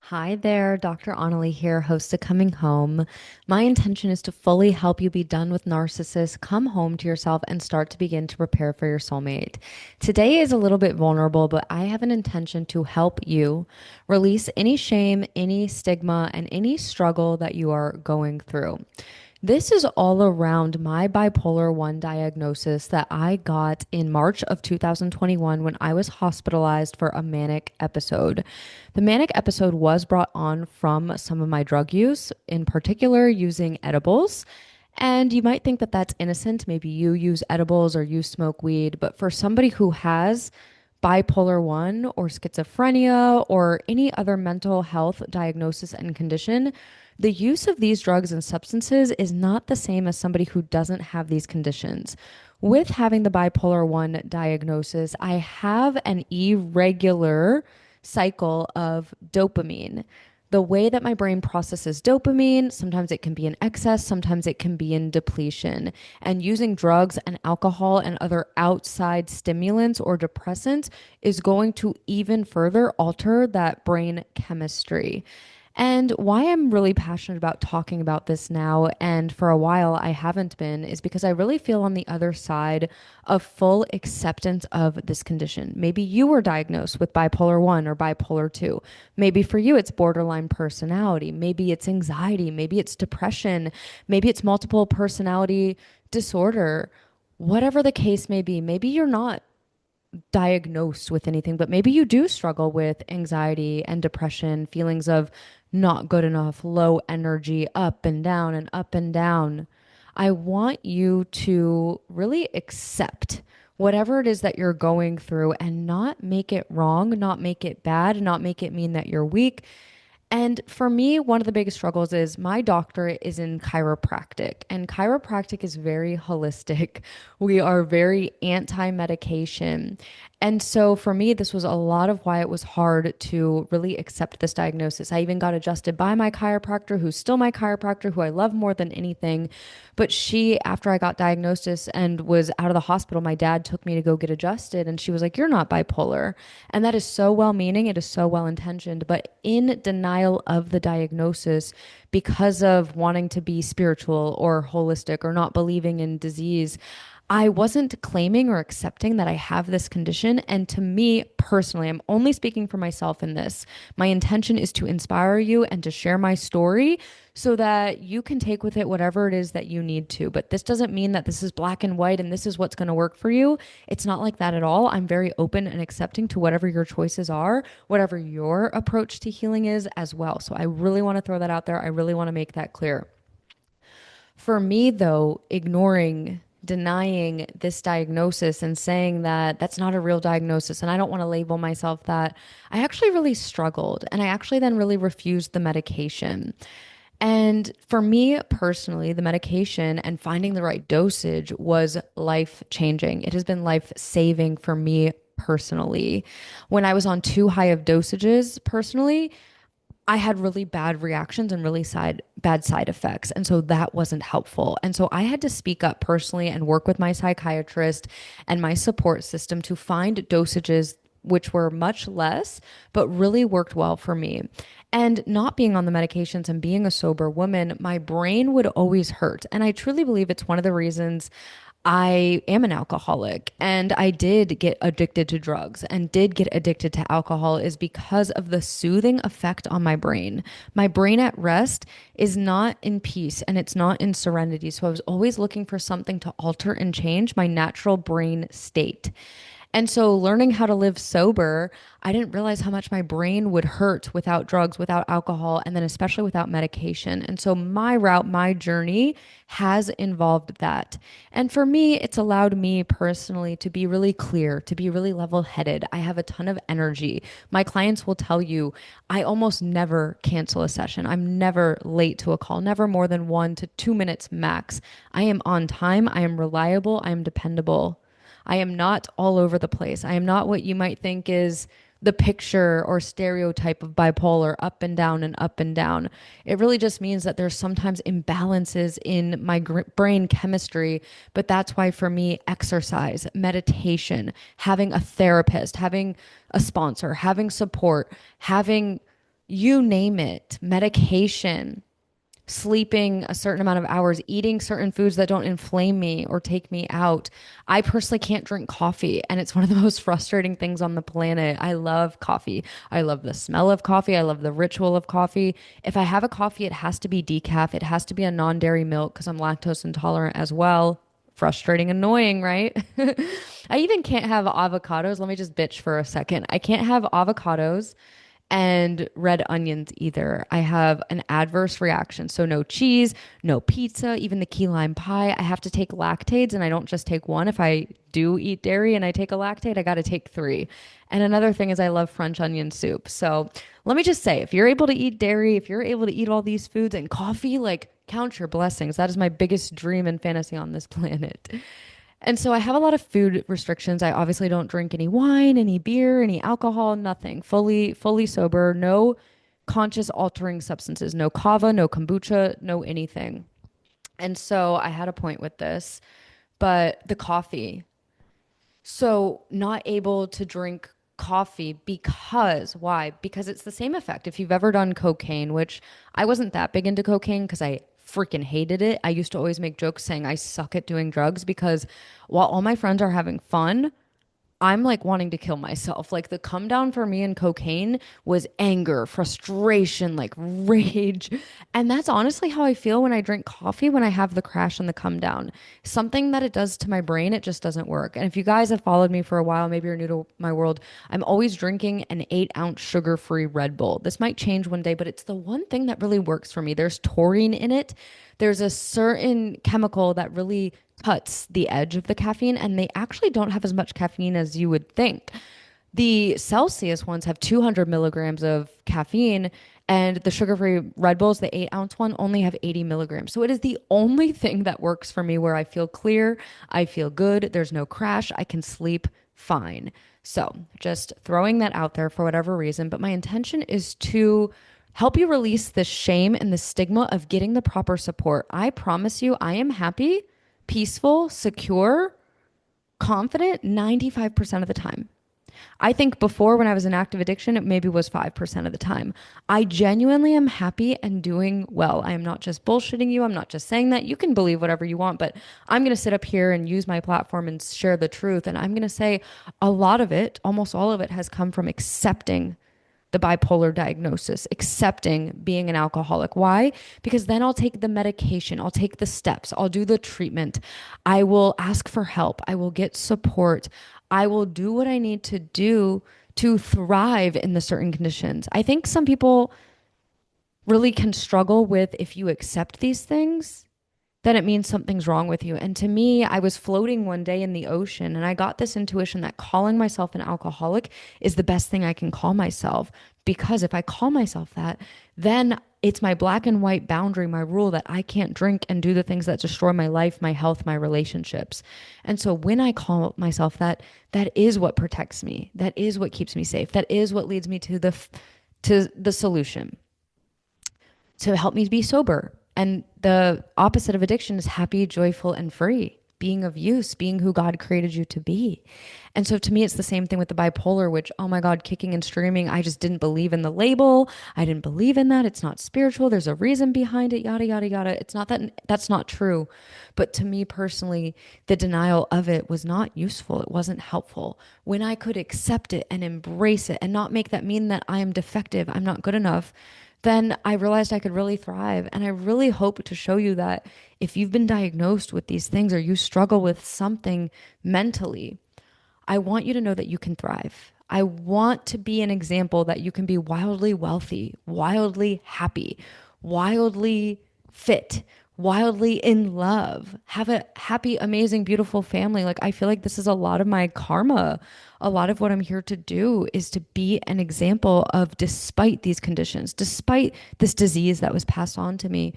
Hi there, Dr.Onalee here, host of Coming Home. My intention is to fully help you be done with narcissists, come home to yourself, and start to begin to prepare for your soulmate. Today is a little bit vulnerable, but I have an intention to help you release any shame, any stigma, and any struggle that you are going through. This is all around my bipolar 1 diagnosis that I got in March of 2021 when I was hospitalized for a manic episode. The manic episode was brought on from some of my drug use, in particular using edibles. And you might think that that's innocent. Maybe you use edibles or you smoke weed, but for somebody who has bipolar 1 or schizophrenia or any other mental health diagnosis and condition, the use of these drugs and substances is not the same as somebody who doesn't have these conditions. With having the bipolar 1 diagnosis, I have an irregular cycle of dopamine. The way that my brain processes dopamine, sometimes it can be in excess, sometimes it can be in depletion. And using drugs and alcohol and other outside stimulants or depressants is going to even further alter that brain chemistry. And why I'm really passionate about talking about this now, and for a while I haven't been, is because I really feel on the other side of full acceptance of this condition. Maybe you were diagnosed with bipolar 1 or bipolar 2. Maybe for you it's borderline personality. Maybe it's anxiety. Maybe it's depression. Maybe it's multiple personality disorder. Whatever the case may be, maybe you're not diagnosed with anything, but maybe you do struggle with anxiety and depression, feelings of not good enough, low energy, up and down and up and down. I want you to really accept whatever it is that you're going through and not make it wrong, not make it bad, not make it mean that you're weak. And for me, one of the biggest struggles is my doctorate is in chiropractic, and chiropractic is very holistic. We are very anti medication. And so for me, this was a lot of why it was hard to really accept this diagnosis. I even got adjusted by my chiropractor, who's still my chiropractor, who I love more than anything. But she, after I got diagnosis and was out of the hospital, my dad took me to go get adjusted, and she was like, "You're not bipolar." And that is so well meaning, it is so well intentioned, but in denial of the diagnosis because of wanting to be spiritual or holistic or not believing in disease, I wasn't claiming or accepting that I have this condition. And to me personally, I'm only speaking for myself in this. My intention is to inspire you and to share my story so that you can take with it whatever it is that you need to. But this doesn't mean that this is black and white and this is what's going to work for you. It's not like that at all. I'm very open and accepting to whatever your choices are, whatever your approach to healing is as well. So I really want to throw that out there. I really want to make that clear. For me, though, ignoring, denying this diagnosis and saying that that's not a real diagnosis and I don't want to label myself that, I actually really struggled. And I actually then really refused the medication. And for me personally, the medication and finding the right dosage was life changing. It has been life saving for me personally. When I was on too high of dosages personally, I had really bad reactions and really bad side effects. And so that wasn't helpful. And so I had to speak up personally and work with my psychiatrist and my support system to find dosages which were much less, but really worked well for me. And not being on the medications and being a sober woman, my brain would always hurt. And I truly believe it's one of the reasons I am an alcoholic and I did get addicted to drugs and did get addicted to alcohol is because of the soothing effect on my brain. My brain at rest is not in peace and it's not in serenity. So I was always looking for something to alter and change my natural brain state. And so learning how to live sober, I didn't realize how much my brain would hurt without drugs, without alcohol, and then especially without medication. And so my route, my journey has involved that. And for me, it's allowed me personally to be really clear, to be really level headed. I have a ton of energy. My clients will tell you I almost never cancel a session. I'm never late to a call, never more than 1 to 2 minutes max. I am on time. I am reliable. I am dependable. I am not all over the place. I am not what you might think is the picture or stereotype of bipolar, up and down and up and down. It really just means that there's sometimes imbalances in my brain chemistry, but that's why for me, exercise, meditation, having a therapist, having a sponsor, having support, having you name it, medication, sleeping a certain amount of hours, eating certain foods that don't inflame me or take me out. I personally can't drink coffee, and it's one of the most frustrating things on the planet. I love coffee. I love the smell of coffee. I love the ritual of coffee. If I have a coffee, it has to be decaf. It has to be a non-dairy milk because I'm lactose intolerant as well. Frustrating, annoying, right? I even can't have avocados. Let me just bitch for a second. I can't have avocados and red onions either. I have an adverse reaction. So no cheese, no pizza, even the key lime pie. I have to take lactates and I don't just take one. If I do eat dairy and I take a lactate, I got to take three. And another thing is I love French onion soup. So let me just say, if you're able to eat dairy, if you're able to eat all these foods and coffee, like count your blessings. That is my biggest dream and fantasy on this planet. And so I have a lot of food restrictions. I obviously don't drink any wine, any beer, any alcohol, nothing. Fully sober, no conscious altering substances, no kava, no kombucha, no anything. And so I had a point with this, but the coffee. So not able to drink coffee because why? Because it's the same effect. If you've ever done cocaine, which I wasn't that big into cocaine because I freaking hated it. I used to always make jokes saying I suck at doing drugs because while all my friends are having fun, I'm like wanting to kill myself. Like the come down for me in cocaine was anger, frustration, like rage. And that's honestly how I feel when I drink coffee when I have the crash and the come down. Something that it does to my brain, it just doesn't work. And if you guys have followed me for a while, maybe you're new to my world, I'm always drinking an 8 ounce sugar free Red Bull. This might change one day, but it's the one thing that really works for me. There's taurine in it. There's a certain chemical that really cuts the edge of the caffeine, and they actually don't have as much caffeine as you would think. The Celsius ones have 200 milligrams of caffeine, and the sugar free Red Bulls, the 8 ounce one, only have 80 milligrams. So it is the only thing that works for me where I feel clear, I feel good, there's no crash, I can sleep fine. So just throwing that out there for whatever reason. But my intention is to help you release the shame and the stigma of getting the proper support. I promise you, I am happy, peaceful, secure, confident 95% of the time. I think before when I was in active addiction, it maybe was 5% of the time. I genuinely am happy and doing well. I am not just bullshitting you. I'm not just saying that. You can believe whatever you want, but I'm going to sit up here and use my platform and share the truth. And I'm going to say a lot of it, almost all of it, has come from accepting the bipolar diagnosis, accepting being an alcoholic. Why? Because then I'll take the medication, I'll take the steps, I'll do the treatment, I will ask for help, I will get support, I will do what I need to do to thrive in the certain conditions. I think some people really can struggle with if you accept these things then it means something's wrong with you. And to me, I was floating one day in the ocean and I got this intuition that calling myself an alcoholic is the best thing I can call myself. Because if I call myself that, then it's my black and white boundary, my rule that I can't drink and do the things that destroy my life, my health, my relationships. And so when I call myself that, that is what protects me. That is what keeps me safe. That is what leads me to the solution to help me be sober. And the opposite of addiction is happy, joyful, and free, being of use, being who God created you to be. And so to me, it's the same thing with the bipolar, which, oh my God, kicking and screaming. I just didn't believe in the label. I didn't believe in that. It's not spiritual. There's a reason behind it, yada, yada, yada. It's not that that's not true. But to me personally, the denial of it was not useful. It wasn't helpful. When I could accept it and embrace it and not make that mean that I am defective, I'm not good enough, then I realized I could really thrive. And I really hope to show you that if you've been diagnosed with these things or you struggle with something mentally, I want you to know that you can thrive. I want to be an example that you can be wildly wealthy, wildly happy, wildly fit, wildly in love, have a happy, amazing, beautiful family. Like, I feel like this is a lot of my karma. A lot of what I'm here to do is to be an example of, despite these conditions, despite this disease that was passed on to me.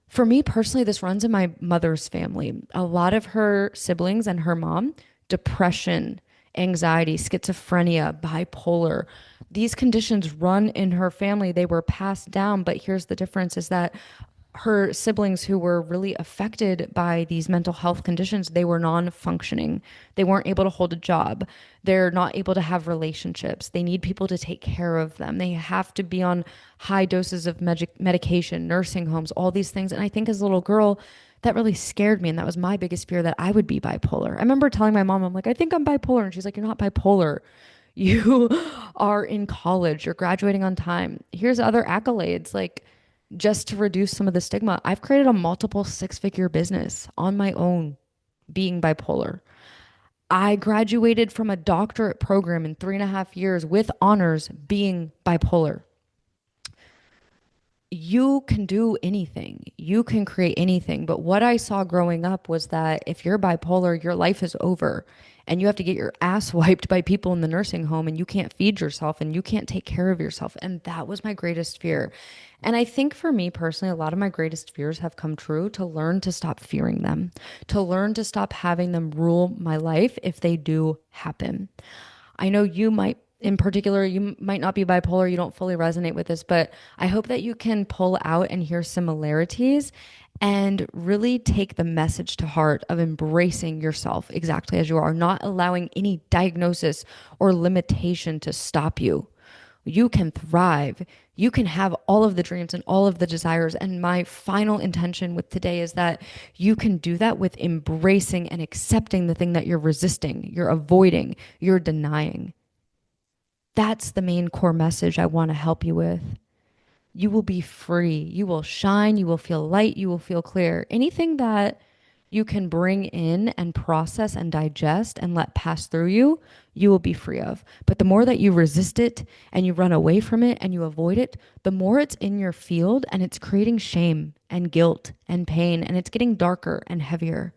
For me personally, this runs in my mother's family. A lot of her siblings and her mom, depression, anxiety, schizophrenia, bipolar, these conditions run in her family. They were passed down, but here's the difference is that her siblings who were really affected by these mental health conditions, they were non-functioning. They weren't able to hold a job. They're not able to have relationships. They need people to take care of them. They have to be on high doses of medication, nursing homes, all these things. And I think as a little girl, that really scared me. And that was my biggest fear, that I would be bipolar. I remember telling my mom, I'm like, I think I'm bipolar. And she's like, you're not bipolar. You are in college. You're graduating on time. Here's other accolades. Like, just to reduce some of the stigma, I've created a multiple six-figure business on my own being bipolar. I graduated from a doctorate program in 3.5 years with honors being bipolar. You can do anything. You can create anything. But what I saw growing up was that if you're bipolar, your life is over and you have to get your ass wiped by people in the nursing home and you can't feed yourself and you can't take care of yourself. And that was my greatest fear. And I think for me personally, a lot of my greatest fears have come true, to learn to stop fearing them, to learn to stop having them rule my life if they do happen. I know you might, in particular, you might not be bipolar, you don't fully resonate with this, but I hope that you can pull out and hear similarities and really take the message to heart of embracing yourself exactly as you are, not allowing any diagnosis or limitation to stop you. You can thrive. You can have all of the dreams and all of the desires. And my final intention with today is that you can do that with embracing and accepting the thing that you're resisting, you're avoiding, you're denying. That's the main core message I want to help you with. You will be free. You will shine. You will feel light. You will feel clear. Anything that you can bring in and process and digest and let pass through you, you will be free of. But the more that you resist it and you run away from it and you avoid it, the more it's in your field and it's creating shame and guilt and pain, and it's getting darker and heavier.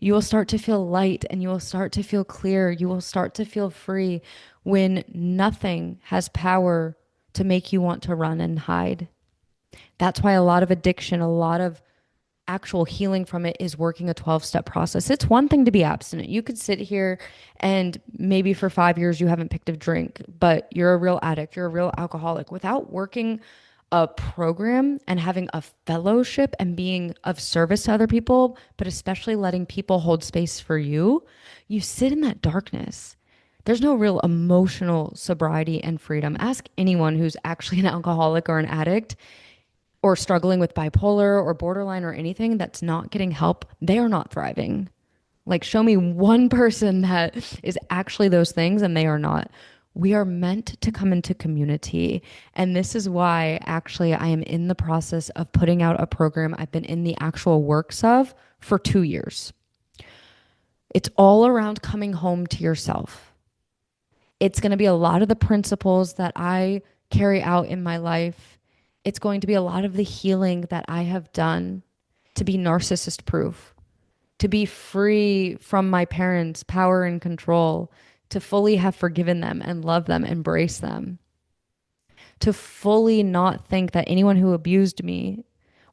You will start to feel light and you will start to feel clear. You will start to feel free when nothing has power to make you want to run and hide. That's why a lot of addiction, a lot of actual healing from it is working a 12-step process. It's one thing to be abstinent. You could sit here and maybe for 5 years you haven't picked a drink, but you're a real addict, you're a real alcoholic. Without working a program and having a fellowship and being of service to other people, but especially letting people hold space for you, you sit in that darkness. There's no real emotional sobriety and freedom. Ask anyone who's actually an alcoholic or an addict or struggling with bipolar or borderline or anything that's not getting help. They are not thriving. Like, show me one person that is actually those things and they are not. We are meant to come into community. And this is why actually I am in the process of putting out a program I've been in the actual works of for 2 years. It's all around coming home to yourself. It's going to be a lot of the principles that I carry out in my life. It's going to be a lot of the healing that I have done to be narcissist proof, to be free from my parents' power and control, to fully have forgiven them and love them, embrace them, to fully not think that anyone who abused me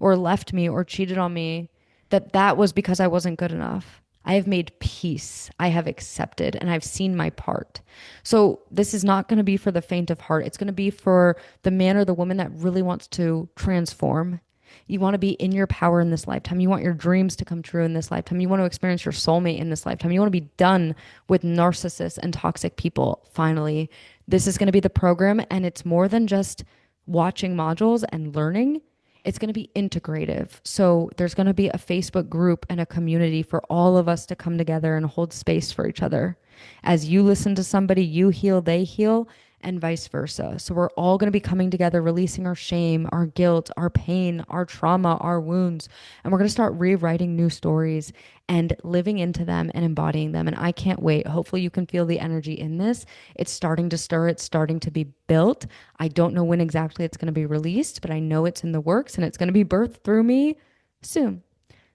or left me or cheated on me, that that was because I wasn't good enough. I have made peace. I have accepted and I've seen my part. So this is not going to be for the faint of heart. It's going to be for the man or the woman that really wants to transform. You want to be in your power in this lifetime. You want your dreams to come true in this lifetime. You want to experience your soulmate in this lifetime. You want to be done with narcissists and toxic people. Finally, this is going to be the program, and it's more than just watching modules and learning. It's going to be integrative. So there's going to be a Facebook group and a community for all of us to come together and hold space for each other. As you listen to somebody, you heal, they heal, and vice versa. So we're all going to be coming together, releasing our shame, our guilt, our pain, our trauma, our wounds. And we're going to start rewriting new stories and living into them and embodying them. And I can't wait. Hopefully you can feel the energy in this. It's starting to stir. It's starting to be built. I don't know when exactly it's going to be released, but I know it's in the works and it's going to be birthed through me soon.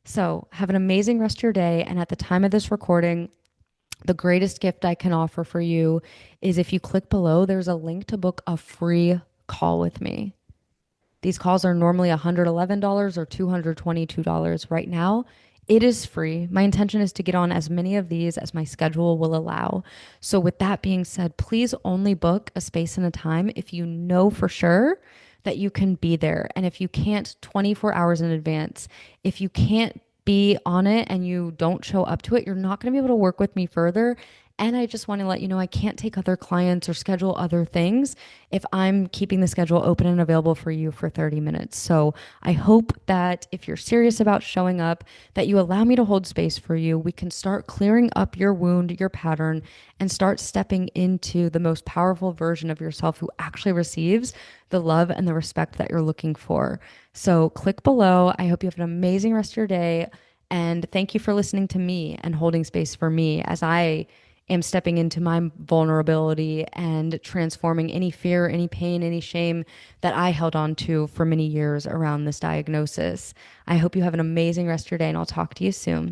So have an amazing rest of your day. And at the time of this recording, the greatest gift I can offer for you is if you click below, there's a link to book a free call with me. These calls are normally $111 or $222 right now. It is free. My intention is to get on as many of these as my schedule will allow. So with that being said, please only book a space and a time if you know for sure that you can be there. And if you can't 24 hours in advance, if you can't be on it and you don't show up to it, you're not going to be able to work with me further. And I just want to let you know I can't take other clients or schedule other things if I'm keeping the schedule open and available for you for 30 minutes. So I hope that if you're serious about showing up, that you allow me to hold space for you. We can start clearing up your wound, your pattern, and start stepping into the most powerful version of yourself who actually receives the love and the respect that you're looking for. So click below. I hope you have an amazing rest of your day. And thank you for listening to me and holding space for me as I am stepping into my vulnerability and transforming any fear, any pain, any shame that I held on to for many years around this diagnosis. I hope you have an amazing rest of your day, and I'll talk to you soon.